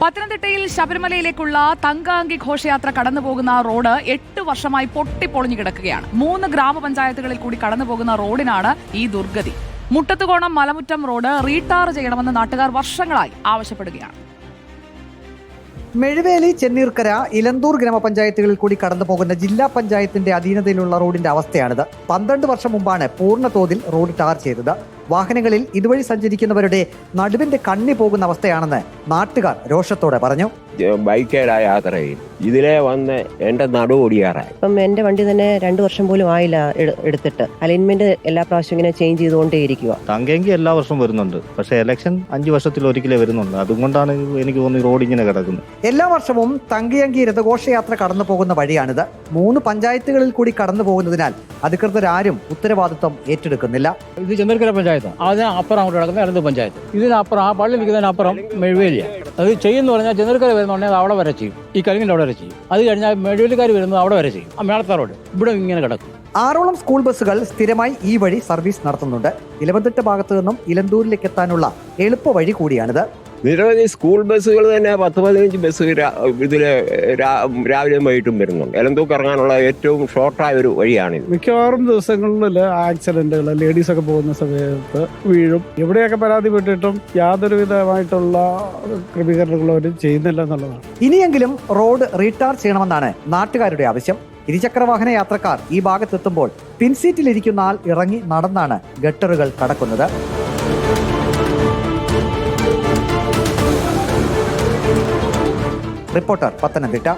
പത്തനംതിട്ടയിൽ ശബരിമലയിലേക്കുള്ള തങ്കഅങ്കി ഘോഷയാത്ര കടന്നുപോകുന്ന റോഡ് 8 വർഷമായി പൊട്ടിപ്പൊളിഞ്ഞു കിടക്കുകയാണ്. 3 ഗ്രാമപഞ്ചായത്തുകളിൽ കൂടി കടന്നുപോകുന്ന റോഡിനാണ് ഈ ദുർഗതി. മുട്ടത്തുകോണം മലമുറ്റം റോഡ് റീടാർ ചെയ്യണമെന്ന് നാട്ടുകാർ വർഷങ്ങളായി ആവശ്യപ്പെടുകയാണ്. മെഴുവേലി, ചെന്നീർക്കര, ഇലന്തൂർ ഗ്രാമപഞ്ചായത്തുകളിൽ കൂടി കടന്നുപോകുന്ന ജില്ലാ പഞ്ചായത്തിന്റെ അധീനതയിലുള്ള റോഡിന്റെ അവസ്ഥയാണിത്. 12 വർഷം മുമ്പാണ് പൂർണ്ണ തോതിൽ റോഡ് ടാർ ചെയ്തത്. വാഹനങ്ങളിൽ ഇതുവഴി സഞ്ചരിക്കുന്നവരുടെ നടുവിന്റെ കണ്ണി പോകുന്ന അവസ്ഥയാണെന്ന് നാട്ടുകാർ രോഷത്തോടെ പറഞ്ഞു. ബൈക്കേടാ യാത്ര ചെയ്യും, ഇതിലെ വന്ന് എന്റെ നടു ഓടിയാറായി. ഇപ്പം എന്റെ വണ്ടി തന്നെ 2 വർഷം പോലും ആയില്ല എടുത്തിട്ട്. അലൈൻമെന്റ് എല്ലാ പ്രാവശ്യം ഇങ്ങനെ ചേഞ്ച് ചെയ്തുകൊണ്ടേ ഇരിക്കുക. തങ്കയങ്കി എല്ലാ വർഷവും വരുന്നുണ്ട്, പക്ഷേ ഇലക്ഷൻ 5 വർഷത്തിൽ ഒരിക്കലേ വരുന്നുണ്ട്. അതുകൊണ്ടാണ് എനിക്ക് തോന്നുന്നു റോഡ് ഇങ്ങനെ കിടക്കുന്നത്. എല്ലാ വർഷവും തങ്കയങ്കി രഥഘോഷയാത്ര കടന്നു പോകുന്ന വഴിയാണിത്. 3 പഞ്ചായത്തുകളിൽ കൂടി കടന്നു പോകുന്നതിനാൽ അധികൃതരാരും ഉത്തരവാദിത്വം ഏറ്റെടുക്കുന്നില്ല. ഇത് ചെന്നീർക്കര പഞ്ചായത്ത്, അതിന് അപ്പുറം അങ്ങോട്ട് കിടക്കുന്ന ഇലന്തൂർ പഞ്ചായത്ത്. ഇതിനപ്പുറം ആ പള്ളി നിൽക്കുന്നതിനപ്പുറം മെഴുവേലിയാണ്. അത് ചെയ്യുന്ന പറഞ്ഞാൽ ചെന്നീർക്കര വരുന്നുണ്ടെങ്കിൽ അവിടെ വരെ ചെയ്യും, ഈ കരിങ്ങിൻ്റെ അവിടെ വരെ ചെയ്യും. അത് കഴിഞ്ഞാൽ മെഴുവേലിക്കാർ വരുന്നത് അവിടെ വരെ ചെയ്യും. ആ മേളത്താ റോഡ് ഇവിടെ ഇങ്ങനെ കിടക്കും. 6ഓളം സ്കൂൾ ബസ്സുകൾ സ്ഥിരമായി ഈ വഴി സർവീസ് നടത്തുന്നുണ്ട്. ഇലവന്തിട്ട ഭാഗത്തു നിന്നും ഇലന്തൂരിലേക്ക് എത്താനുള്ള എളുപ്പ വഴി കൂടിയാണിത്. നിരവധി സ്കൂൾ ബസ്സുകൾ തന്നെ 10-15 ബസ് ഇതില് രാവിലെയും വൈകിട്ടും വരുന്നുണ്ട്. എലന്തൂർക്ക് ഇറങ്ങാനുള്ള ഏറ്റവും ഷോർട്ടായ ഒരു വഴിയാണിത്. മിക്കവാറും ദിവസങ്ങളിൽ ആക്സിഡന്റുകൾ, ലേഡീസ് ഒക്കെ പോകുന്ന സമയത്ത് വീഴും. എവിടെയൊക്കെ പരാതിപ്പെട്ടിട്ടും യാതൊരു വിധമായിട്ടുള്ള ക്രമീകരണങ്ങളും അവർ ചെയ്യുന്നില്ല എന്നുള്ളതാണ്. ഇനിയെങ്കിലും റോഡ് റീടാർ ചെയ്യണമെന്നാണ് നാട്ടുകാരുടെ ആവശ്യം. ഇരുചക്രവാഹന യാത്രക്കാർ ഈ ഭാഗത്തെത്തുമ്പോൾ പിൻസീറ്റിലിരിക്കുന്ന ആൾ ഇറങ്ങി നടന്നാണ് ഗട്ടറുകൾ കടക്കുന്നത്. റിപ്പോർട്ടർ, പത്തനംതിട്ട.